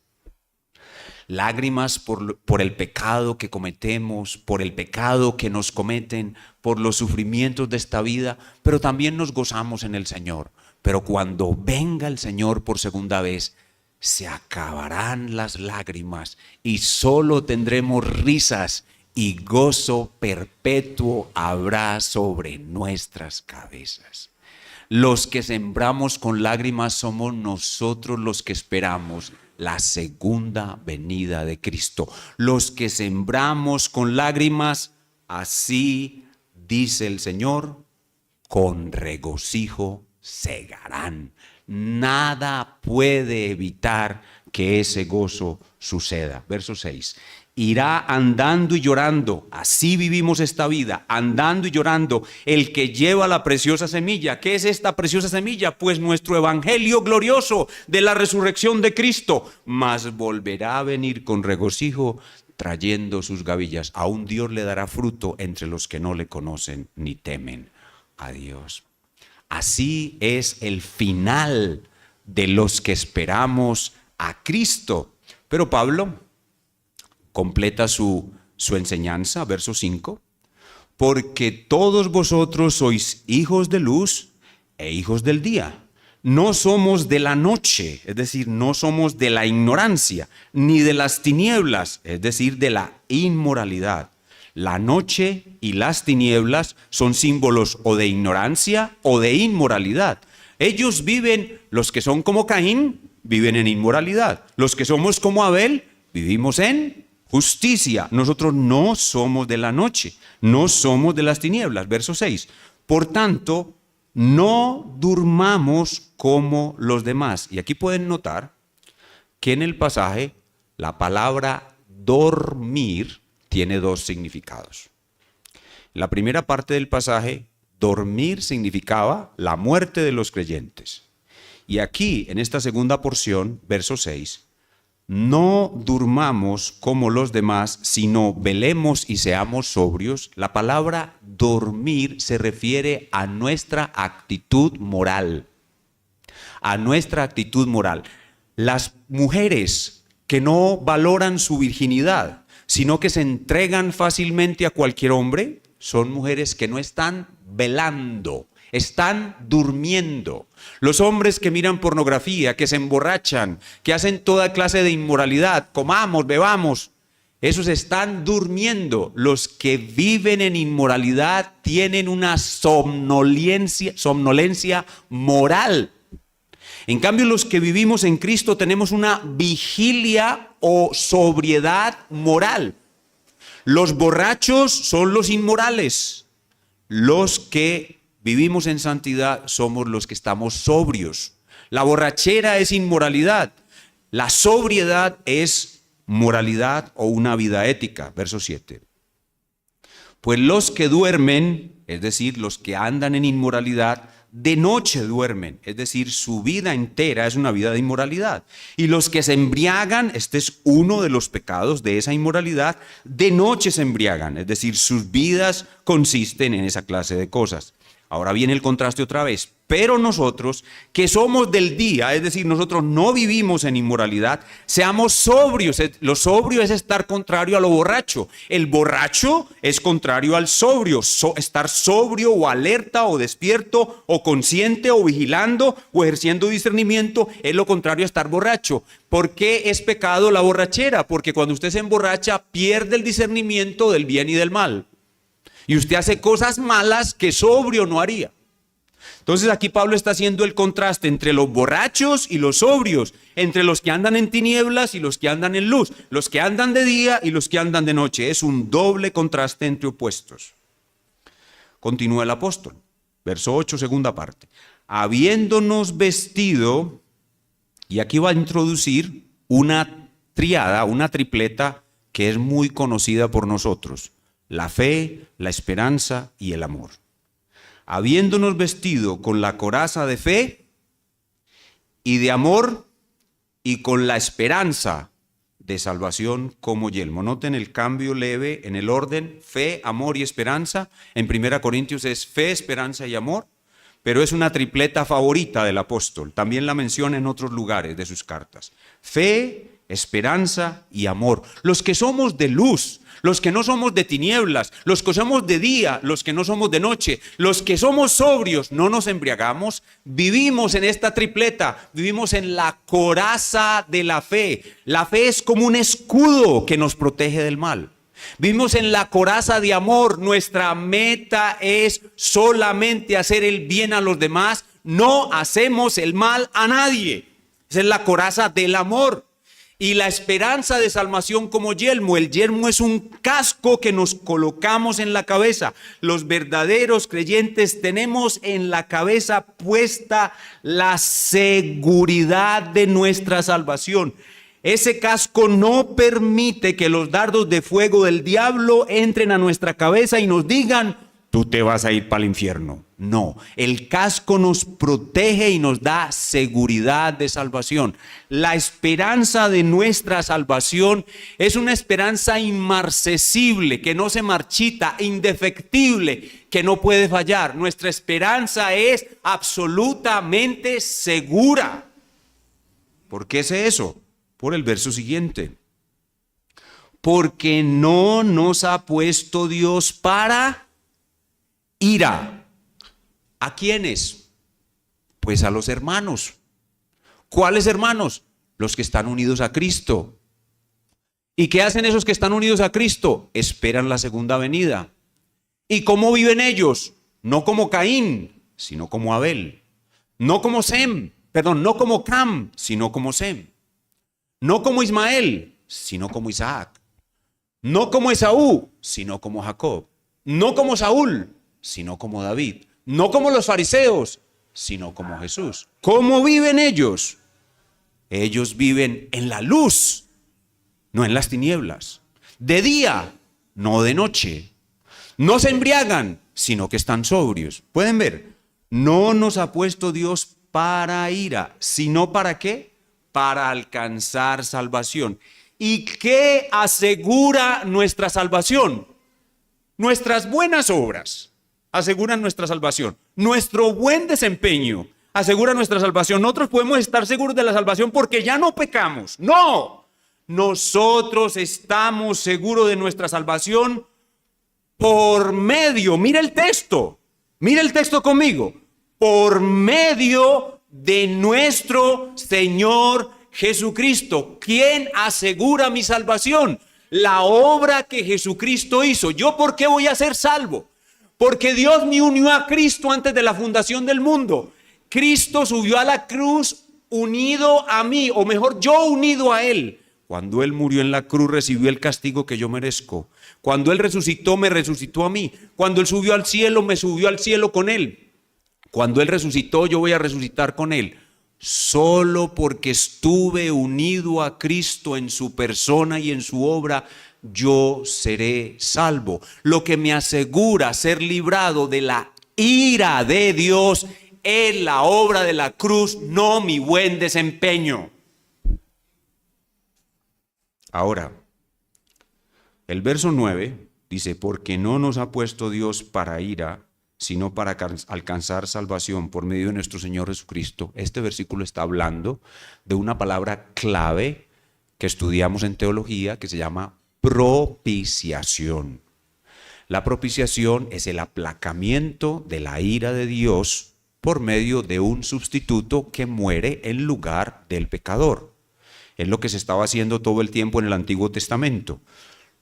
Lágrimas por el pecado que cometemos, por el pecado que nos cometen, por los sufrimientos de esta vida, pero también nos gozamos en el Señor. Pero cuando venga el Señor por segunda vez, se acabarán las lágrimas y solo tendremos risas y gozo perpetuo habrá sobre nuestras cabezas. Los que sembramos con lágrimas somos nosotros los que esperamos la segunda venida de Cristo. Los que sembramos con lágrimas, así dice el Señor, con regocijo segarán. Nada puede evitar que ese gozo suceda. Verso 6. Irá andando y llorando, así vivimos esta vida, andando y llorando, el que lleva la preciosa semilla. ¿Qué es esta preciosa semilla? Pues nuestro evangelio glorioso de la resurrección de Cristo. Mas volverá a venir con regocijo trayendo sus gavillas. Aún Dios le dará fruto entre los que no le conocen ni temen a Dios. Así es el final de los que esperamos a Cristo. Pero Pablo completa su enseñanza, verso 5, porque todos vosotros sois hijos de luz e hijos del día. No somos de la noche, es decir, no somos de la ignorancia, ni de las tinieblas, es decir, de la inmoralidad. La noche y las tinieblas son símbolos o de ignorancia o de inmoralidad. Ellos viven, los que son como Caín, viven en inmoralidad. Los que somos como Abel, vivimos en justicia. Nosotros no somos de la noche, no somos de las tinieblas. Verso 6. Por tanto, no durmamos como los demás. Y aquí pueden notar que en el pasaje la palabra dormir tiene dos significados. En la primera parte del pasaje, dormir significaba la muerte de los creyentes. Y aquí, en esta segunda porción, verso 6, no durmamos como los demás, sino velemos y seamos sobrios. La palabra dormir se refiere a nuestra actitud moral. A nuestra actitud moral. Las mujeres que no valoran su virginidad, sino que se entregan fácilmente a cualquier hombre, son mujeres que no están velando, están durmiendo. Los hombres que miran pornografía, que se emborrachan, que hacen toda clase de inmoralidad, comamos, bebamos, esos están durmiendo. Los que viven en inmoralidad tienen una somnolencia moral. En cambio, los que vivimos en Cristo tenemos una vigilia o sobriedad moral. Los borrachos son los inmorales. Los que vivimos en santidad somos los que estamos sobrios. La borrachera es inmoralidad. La sobriedad es moralidad o una vida ética. Verso 7. Pues los que duermen, es decir, los que andan en inmoralidad, de noche duermen, es decir, su vida entera es una vida de inmoralidad. Y los que se embriagan, este es uno de los pecados de esa inmoralidad, de noche se embriagan, es decir, sus vidas consisten en esa clase de cosas. Ahora viene el contraste otra vez. Pero nosotros, que somos del día, es decir, nosotros no vivimos en inmoralidad, seamos sobrios. Lo sobrio es estar contrario a lo borracho. El borracho es contrario al sobrio. Estar sobrio o alerta o despierto o consciente o vigilando o ejerciendo discernimiento es lo contrario a estar borracho. ¿Por qué es pecado la borrachera? Porque cuando usted se emborracha pierde el discernimiento del bien y del mal. Y usted hace cosas malas que sobrio no haría. Entonces aquí Pablo está haciendo el contraste entre los borrachos y los sobrios, entre los que andan en tinieblas y los que andan en luz, los que andan de día y los que andan de noche. Es un doble contraste entre opuestos. Continúa el apóstol, verso 8, segunda parte. Habiéndonos vestido, y aquí va a introducir una triada, una tripleta que es muy conocida por nosotros: la fe, la esperanza y el amor. Habiéndonos vestido con la coraza de fe y de amor y con la esperanza de salvación como yelmo. Noten el cambio leve en el orden: fe, amor y esperanza. En 1 Corintios es fe, esperanza y amor, pero es una tripleta favorita del apóstol. También la menciona en otros lugares de sus cartas. Fe, esperanza y amor. Los que somos de luz, los que no somos de tinieblas, los que somos de día, los que no somos de noche, los que somos sobrios, no nos embriagamos, vivimos en esta tripleta, vivimos en la coraza de la fe. La fe es como un escudo que nos protege del mal. Vivimos en la coraza de amor. Nuestra meta es solamente hacer el bien a los demás, no hacemos el mal a nadie. Esa es la coraza del amor. Y la esperanza de salvación como yelmo. El yelmo es un casco que nos colocamos en la cabeza. Los verdaderos creyentes tenemos en la cabeza puesta la seguridad de nuestra salvación. Ese casco no permite que los dardos de fuego del diablo entren a nuestra cabeza y nos digan: tú te vas a ir para el infierno. No, el casco nos protege y nos da seguridad de salvación. La esperanza de nuestra salvación es una esperanza inmarcesible, que no se marchita, indefectible, que no puede fallar. Nuestra esperanza es absolutamente segura. ¿Por qué es eso? Por el verso siguiente. Porque no nos ha puesto Dios para ira. ¿A quiénes? Pues a los hermanos. ¿Cuáles hermanos? Los que están unidos a Cristo. ¿Y qué hacen esos que están unidos a Cristo? Esperan la segunda venida. ¿Y cómo viven ellos? No como Caín, sino como Abel. No como no como Cam, sino como Sem. No como Ismael, sino como Isaac. No como Esaú, sino como Jacob. No como Saúl, sino como David. No como los fariseos, sino como Jesús. ¿Cómo viven ellos? Ellos viven en la luz. no en las tinieblas. De día, no de noche. No se embriagan, sino que están sobrios. ¿Pueden ver? No nos ha puesto Dios para ira, sino ¿para qué? Para alcanzar salvación. ¿Y qué asegura nuestra salvación? Nuestras buenas obras aseguran nuestra salvación. Nuestro buen desempeño asegura nuestra salvación. Nosotros podemos estar seguros de la salvación porque ya no pecamos. No, nosotros estamos seguros de nuestra salvación por medio, mira el texto conmigo, por medio de nuestro Señor Jesucristo. ¿Quién asegura mi salvación? La obra que Jesucristo hizo. ¿Yo por qué voy a ser salvo? Porque Dios me unió a Cristo antes de la fundación del mundo. Cristo subió a la cruz unido a mí, o mejor, yo unido a Él. Cuando Él murió en la cruz, recibió el castigo que yo merezco. Cuando Él resucitó, me resucitó a mí. Cuando Él subió al cielo, me subió al cielo con Él. Cuando Él resucitó, yo voy a resucitar con Él. Solo porque estuve unido a Cristo en su persona y en su obra, yo seré salvo. Lo que me asegura ser librado de la ira de Dios es la obra de la cruz, no mi buen desempeño. Ahora, el verso 9 dice, porque no nos ha puesto Dios para ira, sino para alcanzar salvación por medio de nuestro Señor Jesucristo. Este versículo está hablando de una palabra clave que estudiamos en teología que se llama propiciación. La propiciación es el aplacamiento de la ira de Dios por medio de un sustituto que muere en lugar del pecador. Es lo que se estaba haciendo todo el tiempo en el Antiguo Testamento.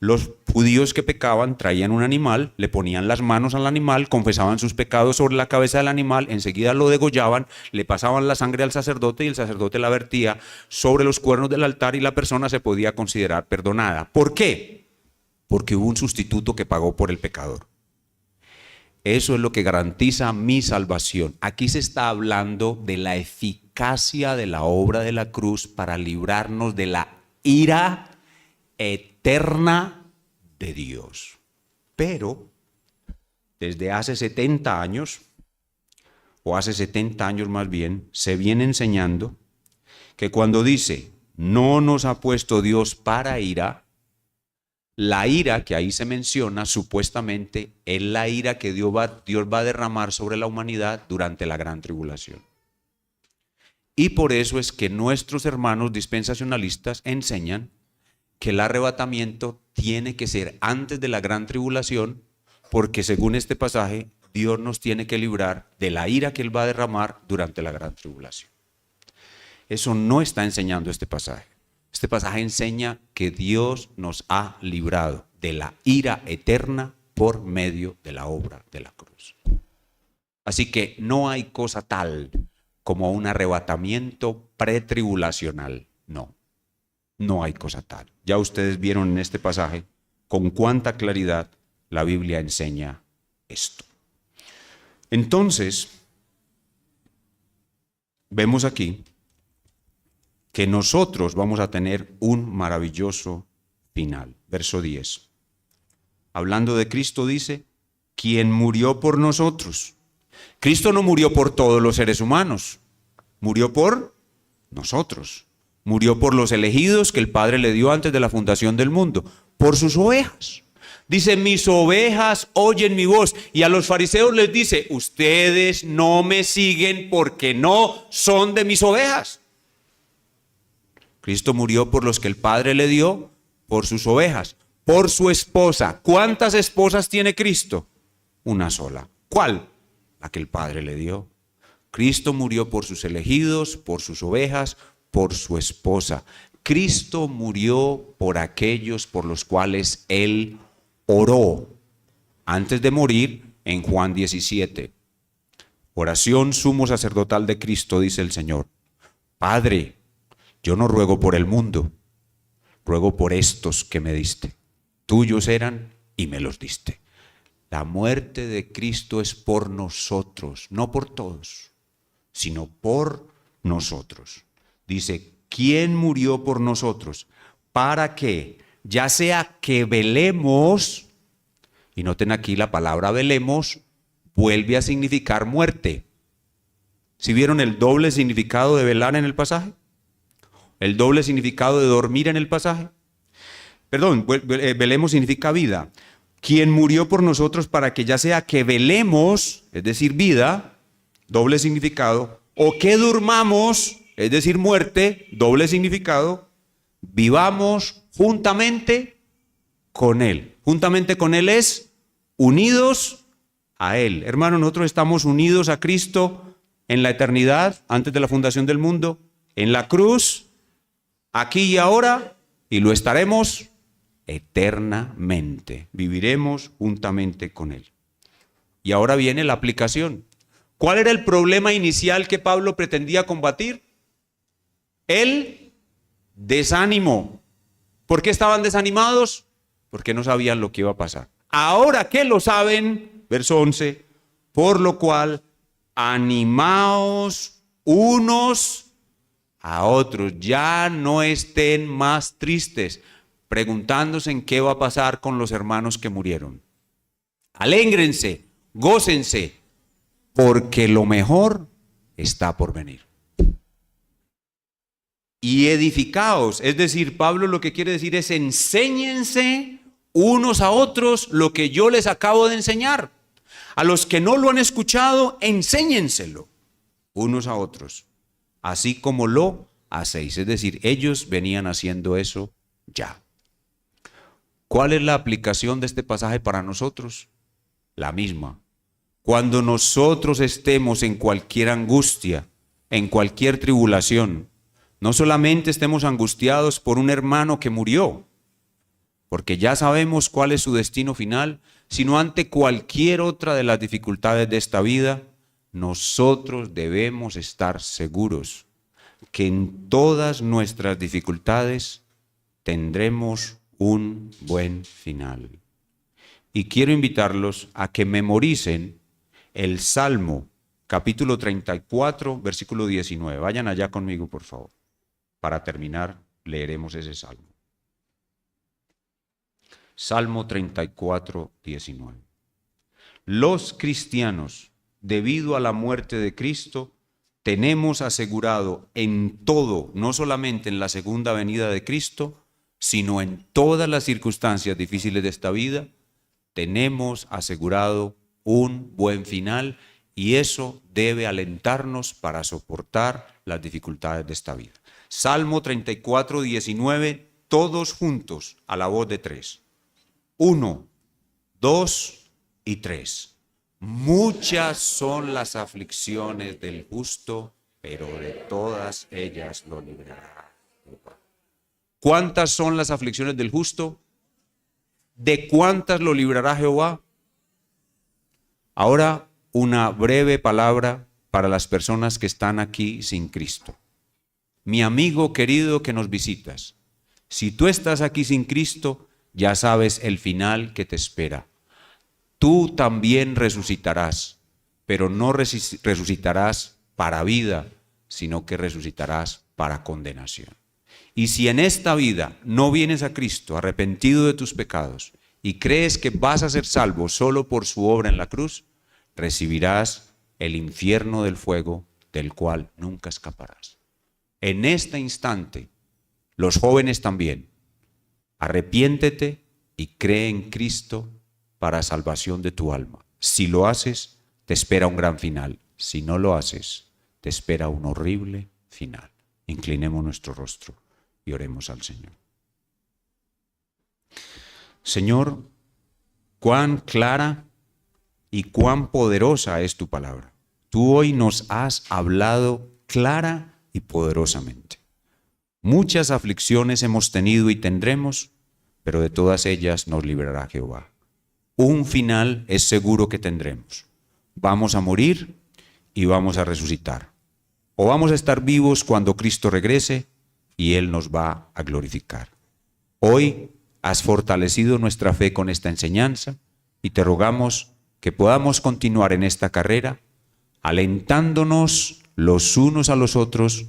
Los judíos que pecaban traían un animal, le ponían las manos al animal, confesaban sus pecados sobre la cabeza del animal, enseguida lo degollaban, le pasaban la sangre al sacerdote y el sacerdote la vertía sobre los cuernos del altar y la persona se podía considerar perdonada. ¿Por qué? Porque hubo un sustituto que pagó por el pecador. Eso es lo que garantiza mi salvación. Aquí se está hablando de la eficacia de la obra de la cruz para librarnos de la ira eterna de Dios. Pero desde hace 70 años, o hace 70 años más bien, se viene enseñando que cuando dice, no nos ha puesto Dios para ira, la ira que ahí se menciona supuestamente es la ira que Dios va a derramar sobre la humanidad durante la gran tribulación. Y por eso es que nuestros hermanos dispensacionalistas enseñan que el arrebatamiento tiene que ser antes de la gran tribulación, porque según este pasaje, Dios nos tiene que librar de la ira que Él va a derramar durante la gran tribulación. Eso no está enseñando este pasaje. Este pasaje enseña que Dios nos ha librado de la ira eterna por medio de la obra de la cruz. Así que no hay cosa tal como un arrebatamiento pretribulacional. No, no hay cosa tal. Ya ustedes vieron en este pasaje con cuánta claridad la Biblia enseña esto. Entonces, vemos aquí que nosotros vamos a tener un maravilloso final. Verso 10. Hablando de Cristo dice, quien murió por nosotros. Cristo no murió por todos los seres humanos, murió por nosotros. Murió por los elegidos que el Padre le dio antes de la fundación del mundo, por sus ovejas. Dice, mis ovejas oyen mi voz. Y a los fariseos les dice, ustedes no me siguen porque no son de mis ovejas. Cristo murió por los que el Padre le dio, por sus ovejas, por su esposa. ¿Cuántas esposas tiene Cristo? Una sola. ¿Cuál? La que el Padre le dio. Cristo murió por sus elegidos, por sus ovejas, por su esposa. Cristo murió por aquellos por los cuales Él oró. Antes de morir, en Juan 17. Oración sumo sacerdotal de Cristo, dice el Señor. Padre, yo no ruego por el mundo, ruego por estos que me diste. Tuyos eran y me los diste. La muerte de Cristo es por nosotros, no por todos, sino por nosotros. Dice, ¿quién murió por nosotros? para que, ya sea que velemos, y noten aquí la palabra velemos, vuelve a significar muerte. ¿Sí vieron el doble significado de velar en el pasaje? ¿El doble significado de dormir en el pasaje? Perdón, velemos significa vida. Quien murió por nosotros para que ya sea que velemos, es decir, vida, doble significado, o que durmamos, es decir, muerte, doble significado, vivamos juntamente con Él. Juntamente con Él es unidos a Él. Hermanos, nosotros estamos unidos a Cristo en la eternidad, antes de la fundación del mundo, en la cruz, aquí y ahora, y lo estaremos eternamente. Viviremos juntamente con Él. Y ahora viene la aplicación. ¿Cuál era el problema inicial que Pablo pretendía combatir? El desánimo. ¿Por qué estaban desanimados? Porque no sabían lo que iba a pasar. Ahora que lo saben, verso 11, por lo cual animaos unos a otros. Ya no estén más tristes, preguntándose en qué va a pasar con los hermanos que murieron. Alégrense, gócense, porque lo mejor está por venir. Y edificaos, es decir, Pablo lo que quiere decir es enséñense unos a otros lo que yo les acabo de enseñar. A los que no lo han escuchado, enséñenselo unos a otros, así como lo hacéis. Es decir, ellos venían haciendo eso ya. ¿Cuál es la aplicación de este pasaje para nosotros? La misma. Cuando nosotros estemos en cualquier angustia, en cualquier tribulación, no solamente estemos angustiados por un hermano que murió, porque ya sabemos cuál es su destino final, sino ante cualquier otra de las dificultades de esta vida, nosotros debemos estar seguros que en todas nuestras dificultades tendremos un buen final. Y quiero invitarlos a que memoricen el Salmo, capítulo 34, versículo 19. Vayan allá conmigo, por favor. Para terminar, leeremos ese salmo. Salmo 34, 19. Los cristianos, debido a la muerte de Cristo, tenemos asegurado en todo, no solamente en la segunda venida de Cristo, sino en todas las circunstancias difíciles de esta vida, tenemos asegurado un buen final, y eso debe alentarnos para soportar las dificultades de esta vida. Salmo 34, 19, todos juntos a la voz de 3. 1, 2 y 3. Muchas son las aflicciones del justo, pero de todas ellas lo librará. ¿Cuántas son las aflicciones del justo? ¿De cuántas lo librará Jehová? Ahora, una breve palabra para las personas que están aquí sin Cristo. Mi amigo querido que nos visitas, si tú estás aquí sin Cristo, ya sabes el final que te espera. Tú también resucitarás, pero no resucitarás para vida, sino que resucitarás para condenación. Y si en esta vida no vienes a Cristo arrepentido de tus pecados y crees que vas a ser salvo solo por su obra en la cruz, recibirás el infierno del fuego del cual nunca escaparás. En este instante, los jóvenes también, arrepiéntete y cree en Cristo para salvación de tu alma. Si lo haces, te espera un gran final. Si no lo haces, te espera un horrible final. Inclinemos nuestro rostro y oremos al Señor. Señor, cuán clara y cuán poderosa es tu palabra. Tú hoy nos has hablado clara y poderosamente. Muchas aflicciones hemos tenido y tendremos, pero de todas ellas nos librará Jehová. Un final es seguro que tendremos. Vamos a morir y vamos a resucitar. O vamos a estar vivos cuando Cristo regrese y Él nos va a glorificar. Hoy has fortalecido nuestra fe con esta enseñanza y te rogamos que podamos continuar en esta carrera alentándonos los unos a los otros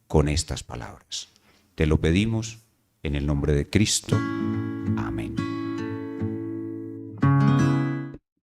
con estas palabras. Te lo pedimos En el nombre de Cristo. Amén.